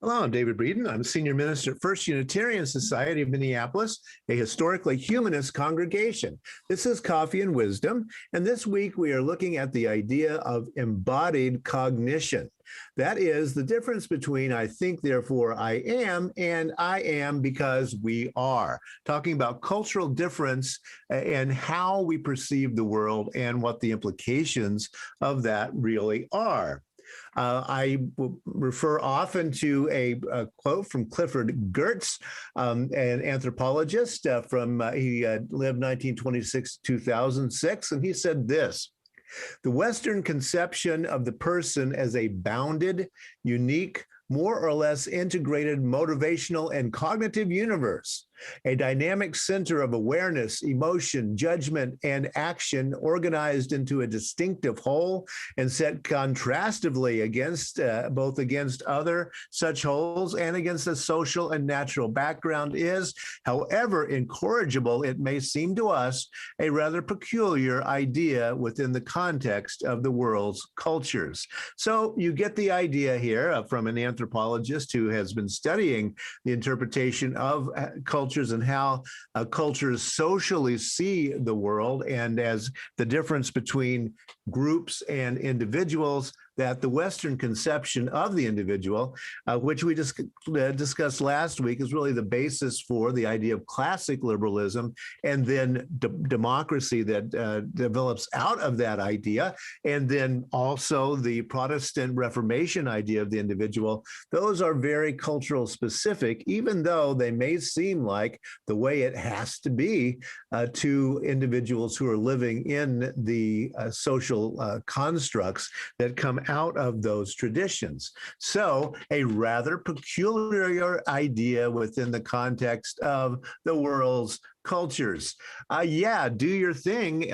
Hello, I'm David Breeden. I'm Senior Minister at First Unitarian Society of Minneapolis, a historically humanist congregation. This is Coffee and Wisdom, and this week we are looking at the idea of embodied cognition. That is the difference between I think, therefore I am, and I am because we are. Talking about cultural difference and how we perceive the world and what the implications of that really are. I refer often to a quote from Clifford Geertz, an anthropologist he lived 1926 to 2006, and he said this: "The Western conception of the person as a bounded, unique, more or less integrated motivational and cognitive universe, a dynamic center of awareness, emotion, judgment, and action organized into a distinctive whole and set contrastively against both against other such wholes and against the social and natural background is, however incorrigible it may seem to us, a rather peculiar idea within the context of the world's cultures." So you get the idea here from an anthropologist who has been studying the interpretation of cultures and how cultures socially see the world, and as the difference between groups and individuals, that the Western conception of the individual, which we just discussed last week, is really the basis for the idea of classic liberalism, and then democracy that develops out of that idea, and then also the Protestant Reformation idea of the individual. Those are very cultural specific, even though they may seem like the way it has to be to individuals who are living in the social constructs that come out of those traditions. So a rather peculiar idea within the context of the world's cultures. Yeah, do your thing.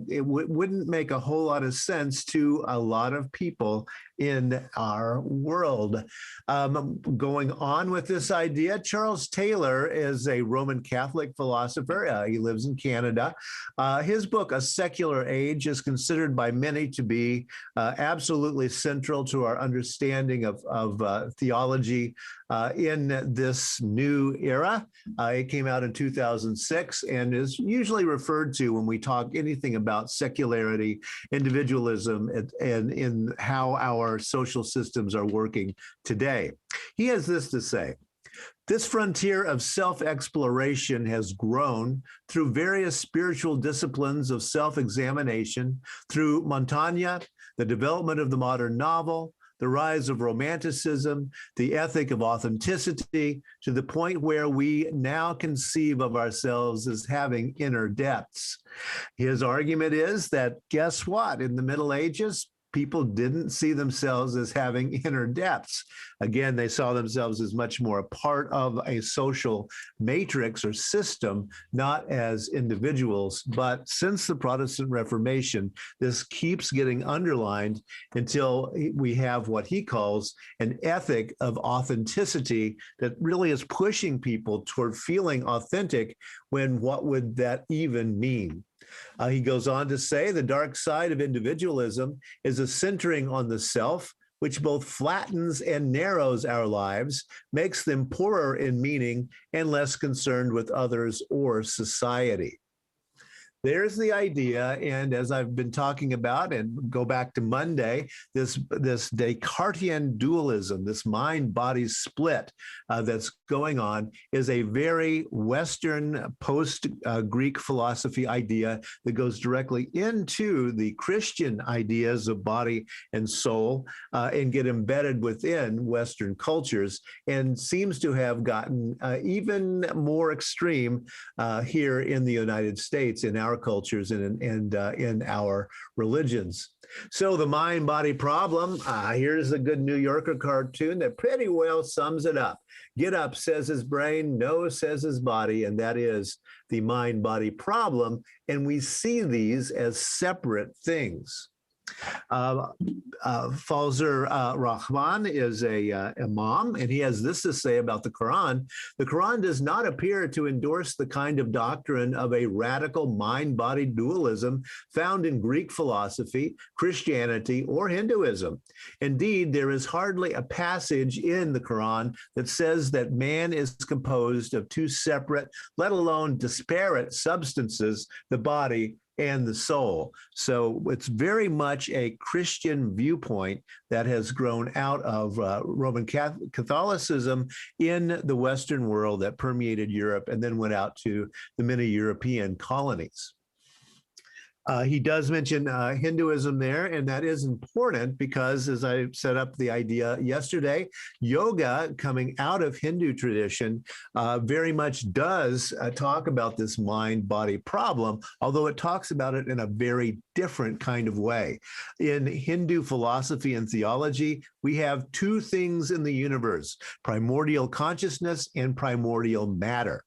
It wouldn't make a whole lot of sense to a lot of people in our world. Going on with this idea, Charles Taylor is a Roman Catholic philosopher. He lives in Canada. His book, A Secular Age, is considered by many to be absolutely central to our understanding of theology in this new era. It came out in 2006 and is usually referred to when we talk anything about secularity, individualism, and in how our social systems are working today. He has this to say: "This frontier of self-exploration has grown through various spiritual disciplines of self-examination, through Montaigne, the development of the modern novel, the rise of romanticism, the ethic of authenticity, to the point where we now conceive of ourselves as having inner depths." His argument is that, guess what? In the Middle Ages, people didn't see themselves as having inner depths. Again, they saw themselves as much more a part of a social matrix or system, not as individuals. But since the Protestant Reformation, this keeps getting underlined until we have what he calls an ethic of authenticity that really is pushing people toward feeling authentic, when what would that even mean? He goes on to say, "The dark side of individualism is a centering on the self, which both flattens and narrows our lives, makes them poorer in meaning, and less concerned with others or society." There's the idea, and as I've been talking about, and go back to Monday, this Descartesian dualism, this mind-body split that's going on, is a very Western post-Greek philosophy idea that goes directly into the Christian ideas of body and soul and get embedded within Western cultures, and seems to have gotten even more extreme here in the United States, in our cultures and in our religions. So the mind-body problem, here's a good New Yorker cartoon that pretty well sums it up. Get up, says his brain, no, says his body, and that is the mind-body problem. And we see these as separate things. Uh, Fawzur Rahman is a imam, and he has this to say about the Quran. The Quran does not appear to endorse the kind of doctrine of a radical mind-body dualism found in Greek philosophy, Christianity, or Hinduism. Indeed, there is hardly a passage in the Quran that says that man is composed of two separate, let alone disparate substances, the body and the soul. So it's very much a Christian viewpoint that has grown out of Roman Catholicism in the Western world that permeated Europe and then went out to the many European colonies. He does mention Hinduism there, and that is important because, as I set up the idea yesterday, yoga coming out of Hindu tradition very much does talk about this mind-body problem, although it talks about it in a very different kind of way. In Hindu philosophy and theology, we have two things in the universe: primordial consciousness and primordial matter.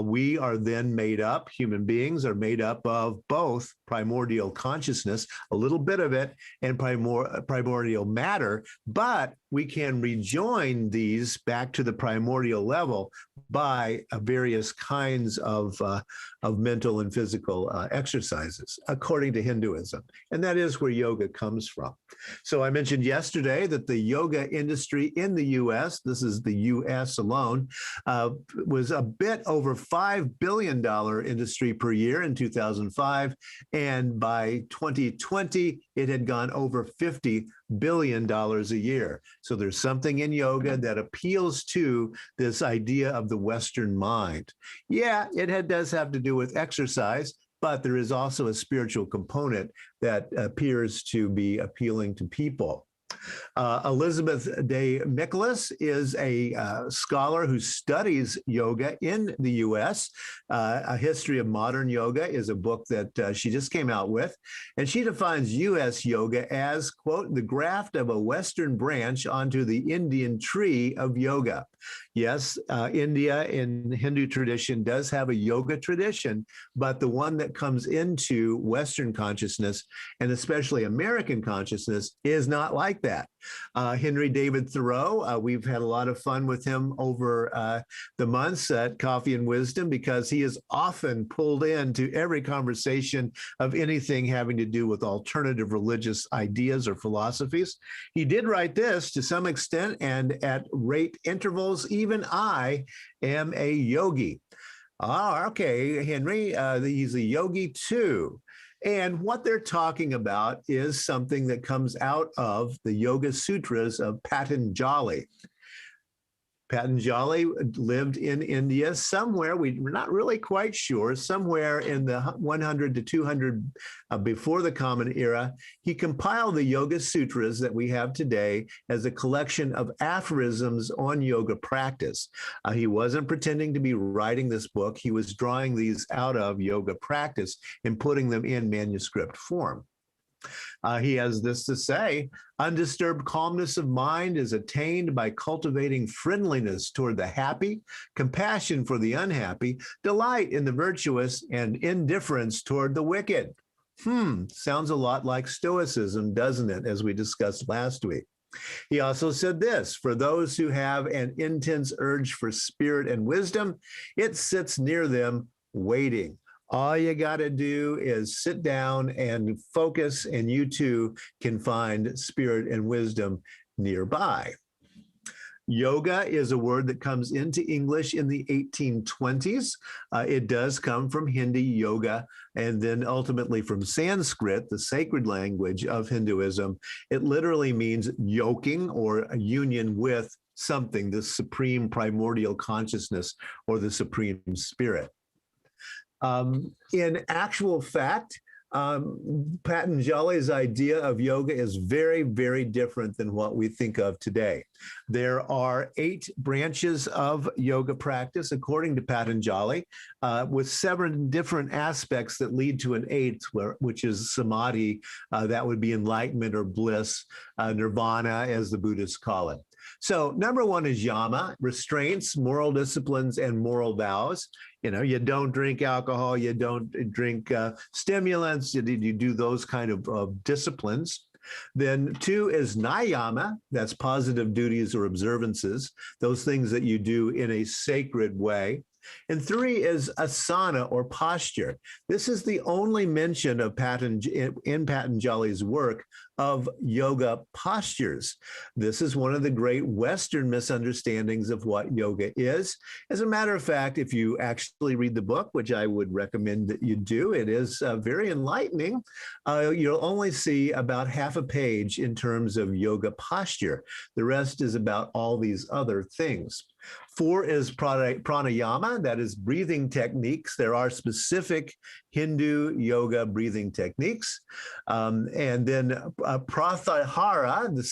We are then made up, human beings are made up of both primordial consciousness, a little bit of it, and primordial matter, but we can rejoin these back to the primordial level by various kinds of mental and physical exercises, according to Hinduism. And that is where yoga comes from. So I mentioned yesterday that the yoga industry in the US, this is the US alone, was a bit over $5 billion industry per year in 2005. And by 2020, it had gone over $50 billion a year. So there's something in yoga that appeals to this idea of the Western mind. Yeah, it does have to do with exercise, but there is also a spiritual component that appears to be appealing to people. Elizabeth Day Michaelis is a scholar who studies yoga in the U.S. A History of Modern Yoga is a book that she just came out with, and she defines U.S. yoga as, quote, the graft of a Western branch onto the Indian tree of yoga. Yes, India in Hindu tradition does have a yoga tradition, but the one that comes into Western consciousness, and especially American consciousness, is not like that. Henry David Thoreau, we've had a lot of fun with him over the months at Coffee and Wisdom because he is often pulled into every conversation of anything having to do with alternative religious ideas or philosophies. He did write this to some extent, and at rate intervals, even I am a yogi. Okay, Henry, he's a yogi too. And what they're talking about is something that comes out of the Yoga Sutras of Patanjali. Patanjali lived in India somewhere, we're not really quite sure, somewhere in the 100 to 200 before the Common Era. He compiled the Yoga Sutras that we have today as a collection of aphorisms on yoga practice. He wasn't pretending to be writing this book. He was drawing these out of yoga practice and putting them in manuscript form. He has this to say: undisturbed calmness of mind is attained by cultivating friendliness toward the happy, compassion for the unhappy, delight in the virtuous, and indifference toward the wicked. Sounds a lot like Stoicism, doesn't it, as we discussed last week? He also said this: for those who have an intense urge for spirit and wisdom, it sits near them waiting. All you got to do is sit down and focus, and you too can find spirit and wisdom nearby. Yoga is a word that comes into English in the 1820s. It does come from Hindi yoga, and then ultimately from Sanskrit, the sacred language of Hinduism. It literally means yoking or a union with something, the supreme primordial consciousness or the supreme spirit. In actual fact, Patanjali's idea of yoga is very, very different than what we think of today. There are 8 branches of yoga practice, according to Patanjali, with 7 different aspects that lead to an 8th, which is samadhi. That would be enlightenment or bliss, nirvana, as the Buddhists call it. So number one is yama, restraints, moral disciplines, and moral vows. You don't drink alcohol, you don't drink stimulants, you do those kind of disciplines. Then two is niyama, that's positive duties or observances, those things that you do in a sacred way. And three is asana or posture. This is the only mention of in Patanjali's work of yoga postures. This is one of the great Western misunderstandings of what yoga is. As a matter of fact, if you actually read the book, which I would recommend that you do, it is very enlightening. You'll only see about half a page in terms of yoga posture. The rest is about all these other things. Four is pranayama, that is breathing techniques. There are specific Hindu yoga breathing techniques. And then pratyahara, the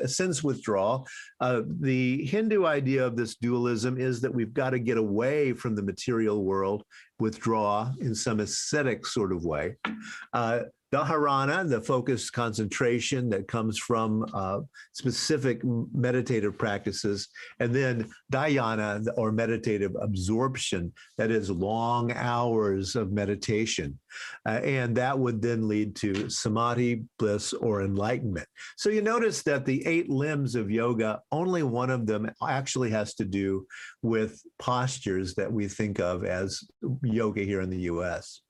sense withdrawal. The Hindu idea of this dualism is that we've got to get away from the material world, withdraw in some ascetic sort of way. Dharana, the focused concentration that comes from specific meditative practices, and then dhyana, or meditative absorption, that is long hours of meditation. And that would then lead to samadhi, bliss, or enlightenment. So you notice that the 8 limbs of yoga, only one of them actually has to do with postures that we think of as yoga here in the US.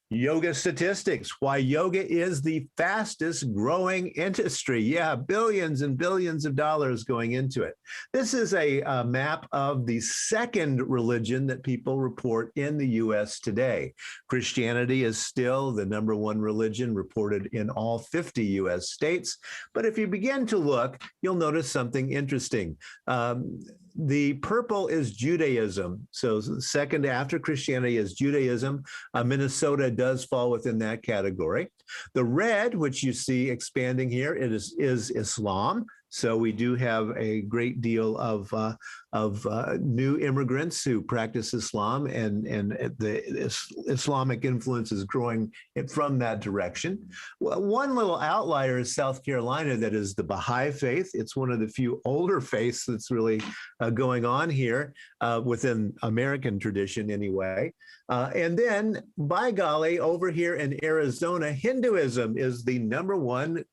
Yoga statistics, why yoga is the fastest growing industry. Yeah, billions and billions of dollars going into it. This is a map of the second religion that people report in the US today. Christianity is still the number one religion reported in all 50 US states. But if you begin to look, you'll notice something interesting. The purple is Judaism. So second after Christianity is Judaism. Minnesota does fall within that category. The red, which you see expanding here, it is Islam. So we do have a great deal of new immigrants who practice Islam, and the Islamic influence is growing from that direction. Well, one little outlier is South Carolina, that is the Baha'i faith. It's one of the few older faiths that's really going on here within American tradition anyway. And then, by golly, over here in Arizona, Hinduism is the number one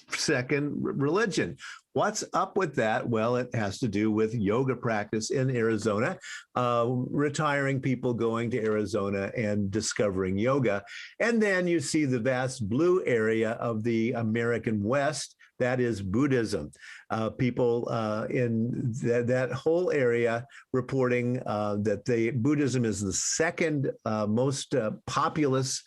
second religion. What's up with that? Well, it has to do with yoga practice in Arizona, retiring people going to Arizona and discovering yoga. And then you see the vast blue area of the American West. That is Buddhism. People in that whole area reporting that Buddhism is the second most populous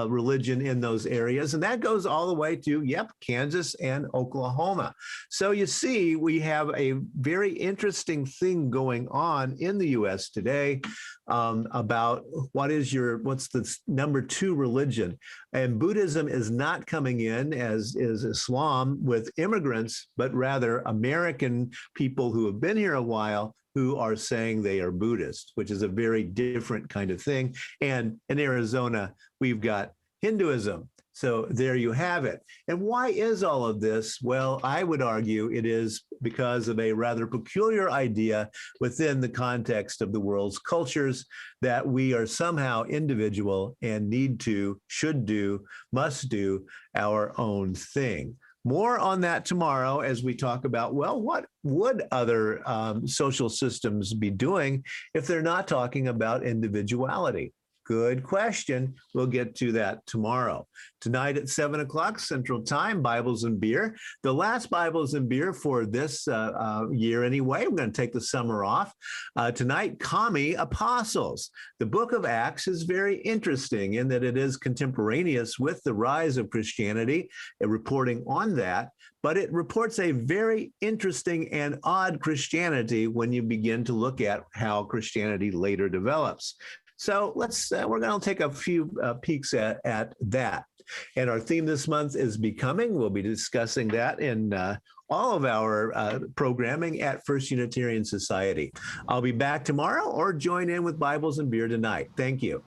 religion in those areas. And that goes all the way to, Kansas and Oklahoma. So you see, we have a very interesting thing going on in the US today about what's the number 2 religion. And Buddhism is not coming in as is Islam with immigrants, but rather American people who have been here a while who are saying they are Buddhist, which is a very different kind of thing. And in Arizona, we've got Hinduism. So there you have it. And why is all of this? Well, I would argue it is because of a rather peculiar idea within the context of the world's cultures that we are somehow individual and need to, should do, must do our own thing. More on that tomorrow as we talk about, well, what would other social systems be doing if they're not talking about individuality? Good question. We'll get to that tomorrow. Tonight at 7 o'clock Central Time, Bibles and Beer. The last Bibles and Beer for this year anyway. We're going to take the summer off. Tonight, Commie Apostles. The book of Acts is very interesting in that it is contemporaneous with the rise of Christianity, reporting on that. But it reports a very interesting and odd Christianity when you begin to look at how Christianity later develops. So we're going to take a few peeks at that. And our theme this month is becoming. We'll be discussing that in all of our programming at First Unitarian Society. I'll be back tomorrow, or join in with Bibles and Beer tonight. Thank you.